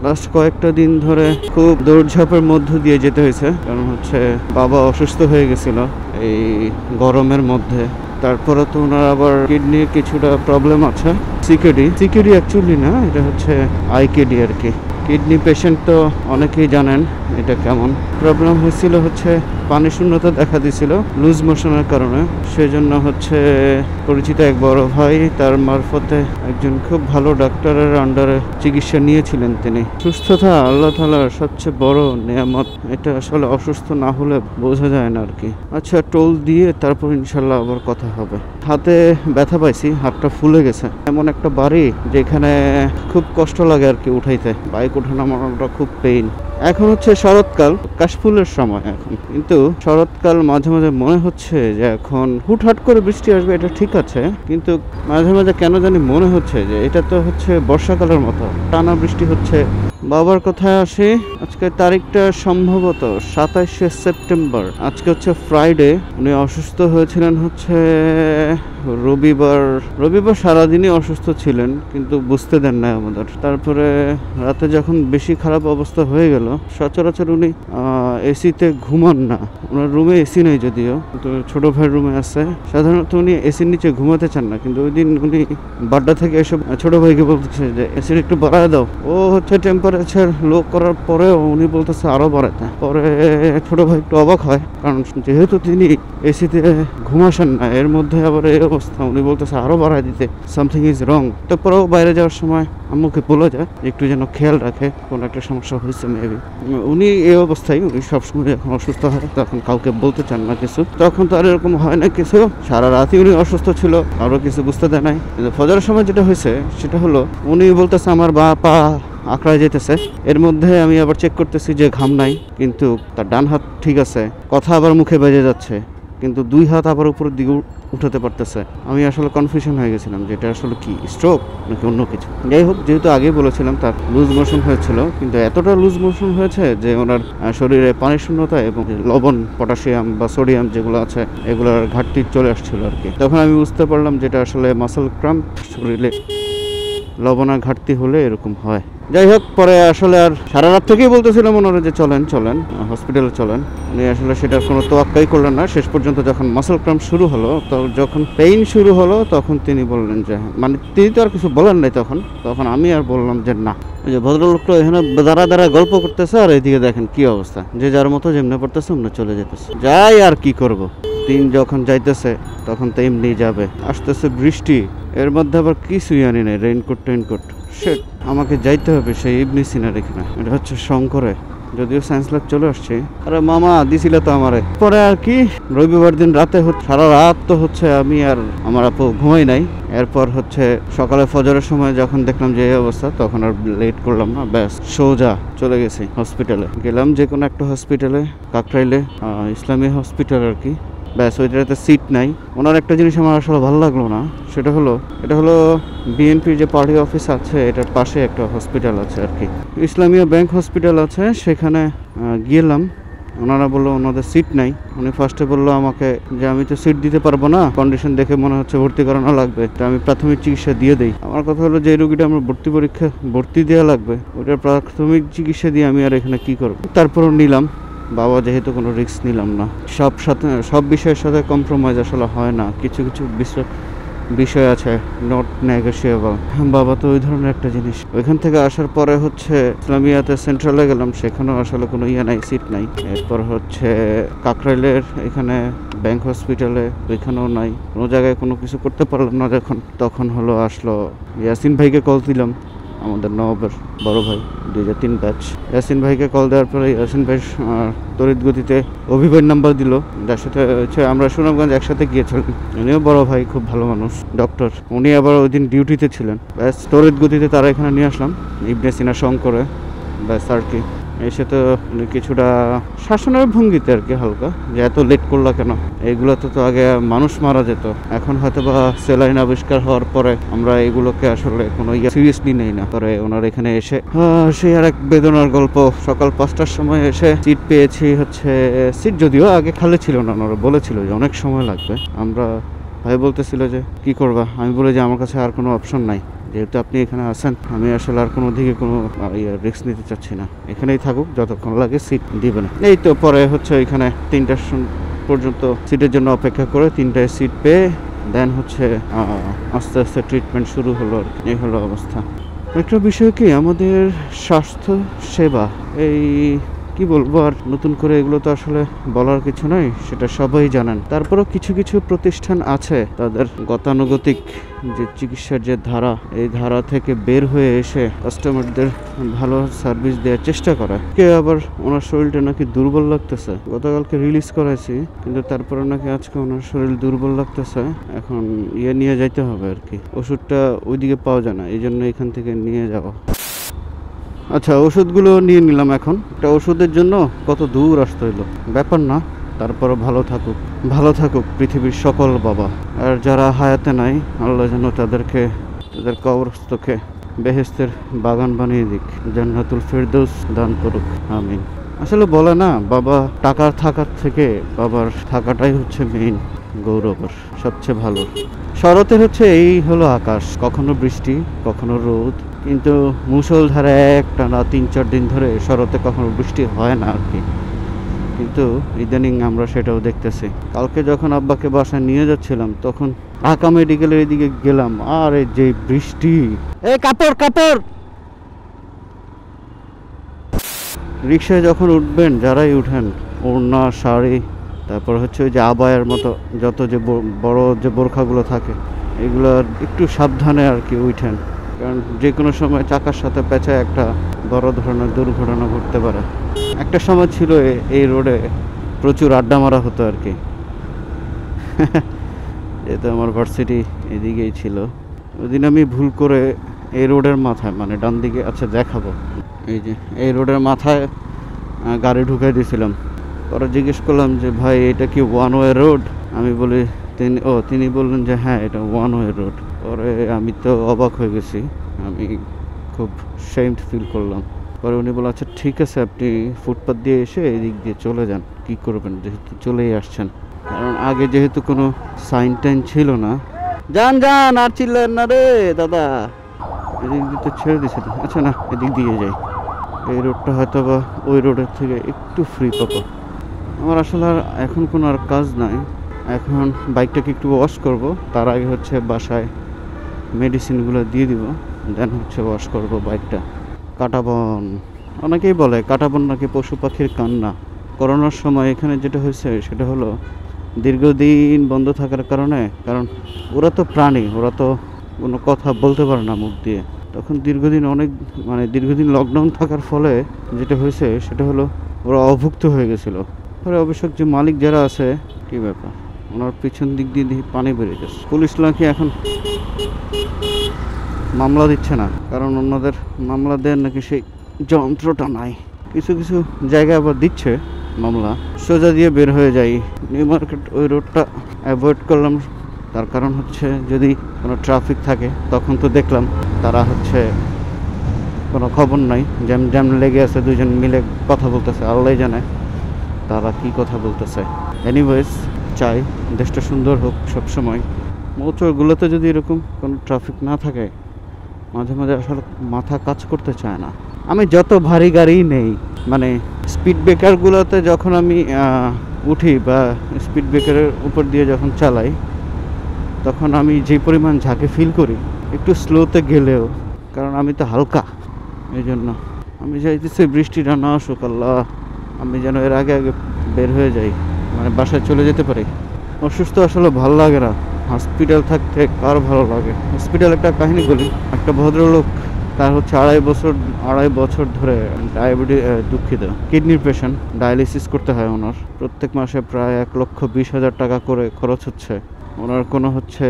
Last কয়েকটা দিন ধরে খুব দৌড়ঝাঁপের মধ্য দিয়ে যেতে হয়েছে, কারণ হচ্ছে বাবা অসুস্থ হয়ে গেছিল এই গরমের মধ্যে। তারপরে তো ওনার আবার কিডনির কিছুটা প্রবলেম আছে। সিকেডি অ্যাকচুয়ালি না, এটা হচ্ছে আইকেডি আর কি। কিডনি পেশেন্ট তো অনেকেই জানেন এটা কেমন। প্রবলেম হয়েছিল হচ্ছে পানি শূন্যতা দেখা দিয়েছিল লুজ মোশনের কারণে। সেজন্য হচ্ছে পরিচিত এক বড় ভাই তার মারফতে একজন খুব ভালো ডাক্তারের আন্ডারে চিকিৎসা নিয়েছিলেন তিনি। সুস্থতা আল্লাহ তাআলার সবচেয়ে বড় নেয়ামত, এটা আসলে অসুস্থ না হলে বোঝা যায় না আর কি। আচ্ছা, টোল দিয়ে তারপর ইনশাল্লাহ আবার কথা হবে। হাতে ব্যথা পাইছি, হাতটা ফুলে গেছে। এমন একটা বাড়ি যেখানে খুব কষ্ট লাগে আর কি উঠাইতে, বাইক ওঠানো নামানোটা খুব পেইন। এখন হচ্ছে শরৎকাল, কাশফুলের সময় এখন, কিন্তু শরৎকাল মাঝে মাঝে মনে হচ্ছে যে এখন হুটহাট করে বৃষ্টি আসবে, এটা ঠিক আছে, কিন্তু মাঝে মাঝে কেন জানি মনে হচ্ছে যে এটা তো হচ্ছে বর্ষাকালের মতো টানা বৃষ্টি হচ্ছে। বাবার কথায় আসি, আজকে তারিখটা সম্ভবত 27শে সেপ্টেম্বর। আজকে হচ্ছে ফ্রাইডে। উনি অসুস্থ হয়েছিলেন হচ্ছে রবিবার সারাদিনই অসুস্থ ছিলেন, কিন্তু বুঝতে দেন না আমাদের। তারপরে রাতে যখন বেশি খারাপ অবস্থা হয়ে গেল, সচরাচর উনি এসিতে ঘুমান না, ওনার রুমে এসি নেই যদিও, কিন্তু ছোট ভাইয়ের রুমে আছে। সাধারণত উনি এসির নিচে ঘুমাতে চান না, কিন্তু ওই দিন উনি বাড্ডা থেকে এসব ছোট ভাইকে বলতেছে যে এসির একটু বাড়ায় দাও। ও হচ্ছে টেম্পারেচার লো করার পরেও উনি বলতেছে আরো বাড়াতে। পরে ছোট ভাই একটু অবাক হয়, কারণ যেহেতু তিনি এসিতে ঘুমাসেন না, এর মধ্যে আবার এই অবস্থা, উনি বলতেছে আরো বাড়ায় দিতে, সামথিং ইজ রং। তারপরেও বাইরে যাওয়ার সময় আম্মুকে বলে যায় একটু যেন খেয়াল রাখে, কোনো একটা সমস্যা হয়েছে মেবি। উনি এই অবস্থায়, উনি সবসময় যখন অসুস্থ হয় তখন কাউকে বলতে চান না কিছু। তখন তো আর এরকম হয় না কিছু, সারা রাতই উনি অসুস্থ ছিল, আরো কিছু বুঝতে দেয় নাই। কিন্তু ফজরের সময় যেটা হয়েছে সেটা হলো উনি বলতেছে আমার পা আঁকড়ায় যেতেছে। এর মধ্যে আমি আবার চেক করতেছি যে ঘাম নাই, কিন্তু তার ডান হাত ঠিক আছে, কথা আবার মুখে বেজে যাচ্ছে, কিন্তু দুই হাত আবার উপরের দিকে উঠাতে পারতেছে। আমি আসলে কনফিউশন হয়ে গেছিলাম যে এটা আসলে কি, স্ট্রোক নাকি অন্য কিছু। যাই হোক, যেহেতু আগে বলেছিলাম তার লুজ মোশন হয়েছিল, কিন্তু এতটা লুজ মোশন হয়েছে যে ওনার শরীরে পানির শূন্যতা এবং লবণ, পটাশিয়াম বা সোডিয়াম যেগুলো আছে এগুলোর ঘাটতি চলে আসছিল আর কি। তখন আমি বুঝতে পারলাম যেটা আসলে মাসল ক্রাম্প, শরীরে লবণের ঘাটতি হলে এরকম হয়। যাই হোক, পরে আসলে আর সারা রাত থেকেই বলতেছিলাম ওনারা যে চলেন হসপিটালে চলেন। উনি আসলে সেটার কোনো তোয়াক্কাই করলেন না। শেষ পর্যন্ত যখন মাসল ক্রাম্প শুরু হলো, তো যখন পেইন শুরু হলো, তখন তিনি বললেন যে, মানে তিনি তো আর কিছু বলেন নাই তখন আমি আর বললাম যে না। ওই যে ভদ্রলোকটা এখানে দাঁড়া গল্প করতেছে, আর এইদিকে দেখেন কি অবস্থা, যে যার মতো যেমনি পড়তেছে অমনি চলে যেতেছে। যাই আর কি করব, দিন যখন যাইতেছে তখন তো এমনি যাবে। আসতেছে বৃষ্টি, এর মধ্যে আবার কিছুই আনি নাই, রেইনকোট সেট। আমাকে যাইতে হবে সেই ইবনে সিনার এখানে, এটা হচ্ছে শঙ্করে, যদিও সায়েন্স ল্যাব চলে আসছে। আরে মামা দিছিল তো আমারে। পরে আর কি, রবিবার দিন রাতে সারা রাত তো হচ্ছে আমি আর আমার আপু ঘুমাই নাই। এরপর হচ্ছে সকালে ফজরের সময় যখন দেখলাম যে এই অবস্থা, তখন আর লেট করলাম না, ব্যাস সোজা চলে গেছি হসপিটালে। গেলাম যে কোনো একটা হসপিটালে, কাকরাইলে ইসলামী হসপিটাল আর কি। ব্যাস, ওইটাতে সিট নাই। ওনার একটা জিনিস আমার আসলে ভালো লাগলো না, সেটা হলো এটা হলো বিএনপির যে পার্টি অফিস আছে এটার পাশে একটা হসপিটাল আছে আর কি, ইসলামিয়া ব্যাংক হসপিটাল আছে। সেখানে গেলাম, ওনারা বললো ওনাদের সিট নাই। উনি ফার্স্টে বললো আমাকে যে আমি তো সিট দিতে পারবো না, কন্ডিশন দেখে মনে হচ্ছে ভর্তি করানো লাগবে, তো আমি প্রাথমিক চিকিৎসা দিয়ে দেই। আমার কথা হলো যে এই রোগীটা আমার ভর্তি দেওয়া লাগবে, ওটার প্রাথমিক চিকিৎসা দিয়ে আমি আর এখানে কি করবো। তারপরও নিলাম, বাবা যেহেতু কোনো রিস্ক নিলাম না। সব বিষয়ের সাথে কম্প্রোমাইজ আসলে হয় না, কিছু বিষয় আছে নট নেগোশিয়েবল। বাবা তো ওই ধরনের একটা জিনিস। ওইখান থেকে আসার পরে হচ্ছে ইসলামিয়াতে সেন্ট্রালে গেলাম, সেখানেও আসলে কোনো নাই, সিট নাই। এরপর হচ্ছে কাকরাইলের এখানে ব্যাংক হসপিটালে, ওইখানেও নাই, কোনো জায়গায় কোনো কিছু করতে পারলাম না। তখন আসলো ইয়াসিন ভাইকে কল দিলাম, আমাদের নবাবের বড় ভাই, 2003 ব্যাচ। ইয়াসিন ভাইকে কল দেওয়ার পরে ইয়াসিন ভাই তড়িৎ গতিতে অভিভাইয়ের নাম্বার দিল, যার সাথে হচ্ছে আমরা সুনামগঞ্জ একসাথে গিয়েছিলাম। উনিও বড় ভাই, খুব ভালো মানুষ, ডক্টর। উনি আবার ওই দিন ডিউটিতে ছিলেন। ব্যাস তড়িৎ গতিতে তারা এখানে নিয়ে আসলাম ইবনে সিনা শঙ্করে। ব্যাস আর কি, এসে তো কিছুটা শাসনের ভঙ্গিতে আর কি, হালকা, যে এত লেট করলা কেন, এগুলোতে তো আগে মানুষ মারা যেত। এখন হয়তো বা সেলাইন আবিষ্কার হওয়ার পরে আমরা এগুলোকে আসলে কোনো সিরিয়াসলি নেই না। পরে ওনার এখানে এসে সেই আর এক বেদনার গল্প। সকাল 5টার সময় এসে সিট পেয়েছি হচ্ছে, সিট যদিও আগে খালি ছিল না, ওনারা বলেছিল যে অনেক সময় লাগবে। ভাই বলতেছিল যে কি করবা, আমি বলে যে আমার কাছে আর কোনো অপশন নাই, যেহেতু আপনি এখানে আছেন, আমি আসলে আর কোনো দিকে কোনো রিস্ক নিতে চাচ্ছি না। এখানেই থাকুক, যতক্ষণ লাগে সিট দিবেন। এই তো পরে হচ্ছে এখানে 3টা পর্যন্ত সিটের জন্য অপেক্ষা করে 3টায় সিট পেয়ে দেন হচ্ছে আস্তে আস্তে ট্রিটমেন্ট শুরু হলো। এই হলো অবস্থা। একটা বিষয় কি, আমাদের স্বাস্থ্য সেবা, এই কি বলবো আর, নতুন করে এগুলো তো আসলে বলার কিছু নাই, সেটা সবাই জানেন। তারপরেও কিছু কিছু প্রতিষ্ঠান আছে তাদের গতানুগতিক যে চিকিৎসার যে ধারা, এই ধারা থেকে বের হয়ে এসে কাস্টমারদের ভালো সার্ভিস দেওয়ার চেষ্টা করে। কেউ আবার ওনার শরীরটা নাকি দুর্বল লাগতেছে, গতকালকে রিলিজ করাইছি, কিন্তু তারপরে নাকি আজকে ওনার শরীর দুর্বল লাগতেছে। এখন নিয়ে যাইতে হবে আর কি, ওষুধটা ওইদিকে পাওয়া যায় না, এই জন্য এখান থেকে নিয়ে যাওয়া। আচ্ছা, ওষুধগুলো নিয়ে নিলাম। এখন একটা ওষুধের জন্য কত দূর আসতে হইলো, ব্যাপার না। তারপরও ভালো থাকুক পৃথিবীর সকল বাবা। আর যারা হায়াতে নাই, আল্লাহ যেন তাদেরকে তাদের কবরস্থকে বেহেশতের বাগান বানিয়ে দিক, জান্নাতুল ফেরদৌস দান করুক, আমিন। আসলে বলে না, বাবা টাকার থাকার থেকে বাবার থাকাটাই হচ্ছে মেইন গৌরবের, সবচেয়ে ভালো। শরতের হচ্ছে এই হলো আকাশ, কখনো বৃষ্টি কখনো রোদ, কিন্তু মুষলধারে একটানা 3-4 দিন ধরে শরতে কখনো বৃষ্টি হয় না আর কি। কিন্তু ইদানিং আমরা সেটাও দেখতেছি। কালকে যখন আব্বাকে বাসায় নিয়ে যাচ্ছিলাম, তখন ঢাকা মেডিকেলের এদিকে গেলাম, আর এই যে বৃষ্টি, এই কাপড় রিক্সায় যখন উঠবেন, যারাই উঠেন, ওড়না শাড়ি, তারপর হচ্ছে ওই যে আবায়ের মতো যত যে বড় যে বোরখাগুলো থাকে, এগুলো একটু সাবধানে আর কি উঠেন, কারণ যে কোনো সময় চাকার সাথে পেঁচায় একটা বড় ধরনের দুর্ঘটনা ঘটতে পারে। একটা সময় ছিল এই রোডে প্রচুর আড্ডা মারা হতো আর কি। যেহেতু আমার ভার্সিটি এদিকেই ছিল, ওইদিন আমি ভুল করে এই রোডের মাথায়, মানে ডান দিকে, আচ্ছা দেখাবো, এই যে এই রোডের মাথায় গাড়ি ঢুকাই দিয়েছিলাম। পরে জিজ্ঞেস করলাম যে ভাই, এটা কি ওয়ান ওয়ে রোড? আমি বলি, তিনি বললেন যে হ্যাঁ, এটা ওয়ান ওয়ে রোড। পরে আমি তো অবাক হয়ে গেছি, আমি খুব শেমড ফিল করলাম। পরে উনি বললেন, আচ্ছা ঠিক আছে, আপনি ফুটপাথ দিয়ে এসে এদিক দিয়ে চলে যান, কি করবেন, যেহেতু চলেই আসছেন। কারণ আগে যেহেতু কোনো সাইন টাইন ছিল না। যান আর চিল্লেন না রে দাদা, এদিক দিয়ে তো ছেড়ে দিয়েছিল। আচ্ছা না, এদিক দিয়ে যাই, এই রোডটা হয়তো বা ওই রোডের থেকে একটু ফ্রি পাবো। আমার আসলে আর এখন কোনো আর কাজ নাই, এখন বাইকটাকে একটু ওয়াশ করব, তার আগে হচ্ছে বাসায় মেডিসিনগুলো দিয়ে দিব, দেন হচ্ছে ওয়াশ করব বাইকটা। কাঁটাবন, অনেকেই বলে কাঁটাবন নাকি পশু পাখির কান্না। করোনার সময় এখানে যেটা হয়েছে সেটা হলো, দীর্ঘদিন বন্ধ থাকার কারণে, কারণ ওরা তো প্রাণী, ওরা তো কোনো কথা বলতে পারে না মুখ দিয়ে, তখন দীর্ঘদিন লকডাউন থাকার ফলে যেটা হয়েছে সেটা হলো ওরা অভুক্ত হয়ে গেছিলো। পরে অবশ্য যে মালিক যারা আছে, কী ব্যাপার, ওনার পিছন দিক দিয়ে পানি বেরিয়ে যাচ্ছে। পুলিশ নাকি এখন মামলা দিচ্ছে না, কারণ ওনাদের মামলা দেন নাকি সেই যন্ত্রটা নাই। কিছু কিছু জায়গায় আবার দিচ্ছে মামলা, সোজা দিয়ে বের হয়ে যাই। নিউ মার্কেট ওই রোডটা অ্যাভয়েড করলাম, তার কারণ হচ্ছে যদি কোনো ট্রাফিক থাকে, তখন তো দেখলাম তারা হচ্ছে কোনো খবর নাই, জ্যাম লেগে আছে, দুজন মিলে কথা বলতেছে, আল্লাহ জানে তারা কি কথা বলতেছে। এনিওয়েজ, চাই দেশটা সুন্দর হোক সবসময়। মোটরগুলোতে যদি এরকম কোনো ট্রাফিক না থাকে, মাঝে মাঝে আসলে মাথা কাজ করতে চায় না। আমি যত ভারী গাড়ি নেই, মানে স্পিড ব্রেকারগুলোতে যখন আমি উঠি বা স্পিড ব্রেকারের উপর দিয়ে যখন চালাই, তখন আমি যে পরিমাণ ঝাঁকে ফিল করি একটু স্লোতে গেলেও, কারণ আমি তো হালকা, এই জন্য আমি চাইতেছি বৃষ্টিটা না আসুক, আল্লাহ, আমি যেন এর আগে বের হয়ে যাই, মানে বাসায় চলে যেতে পারি। অসুস্থ আসলে ভালো লাগে না, হসপিটাল থাকতে কার ভালো লাগে। হসপিটাল একটা কাহিনী বলি, একটা ভদ্রলোক, তার হচ্ছে আড়াই বছর ধরে কিডনির পেশেন্ট, ডায়ালিসিস করতে হয় ওনার। প্রত্যেক মাসে প্রায় 1,20,000 টাকা করে খরচ হচ্ছে। ওনার কোনো হচ্ছে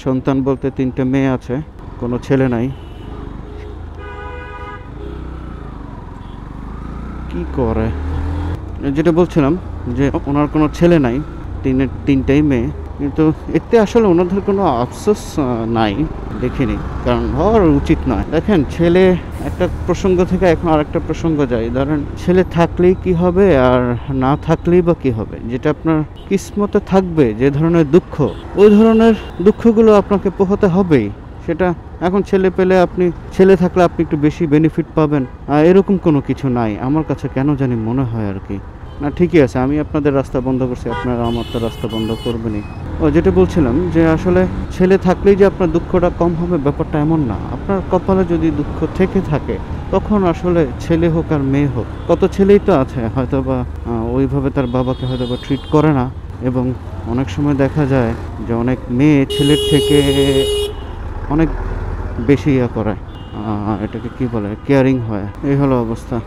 সন্তান বলতে 3টে মেয়ে আছে, কোনো ছেলে নাই। কি করে, যেটা বলছিলাম যে ওনার কোনো ছেলে নাই, 3টাই মেয়ে, কিন্তু এতে আসলে ওনাদের কোনো আফসোস নাই, দেখিনি, কারণ হওয়ার উচিত নয়। দেখেন, ছেলে, একটা প্রসঙ্গ থেকে এখন আরেকটা প্রসঙ্গ যায়। ধরেন, ছেলে থাকলেই কি হবে আর না থাকলেই বা কি হবে, যেটা আপনার কিসমতে থাকবে, যে ধরনের দুঃখ, ওই ধরনের দুঃখগুলো আপনাকে পোহাতে হবেই, সেটা এখন ছেলে পেলে আপনি ছেলে থাকলে আপনি একটু বেশি বেনিফিট পাবেন, এরকম কোনো কিছু নাই আমার কাছে কেন জানি মনে হয় আর কি। না ঠিকই আছে, আমি আপনাদের রাস্তা বন্ধ করছি, আপনারা আমার তো রাস্তা বন্ধ করবেনই। ও যেটা বলছিলাম যে আসলে ছেলে থাকলেই যে আপনার দুঃখটা কম হবে ব্যাপারটা এমন না। আপনার কপালে যদি দুঃখ থেকে থাকে তখন আসলে ছেলে হোক আর মেয়ে হোক, কত ছেলেই তো আছে হয়তো বা ওইভাবে তার বাবাকে হয়তো বা ট্রিট করে না, এবং অনেক সময় দেখা যায় যে অনেক মেয়ে ছেলের থেকে অনেক বেশি ইয়া করে, এটাকে কি বলে, কেয়ারিং হয়। এই হলো অবস্থা।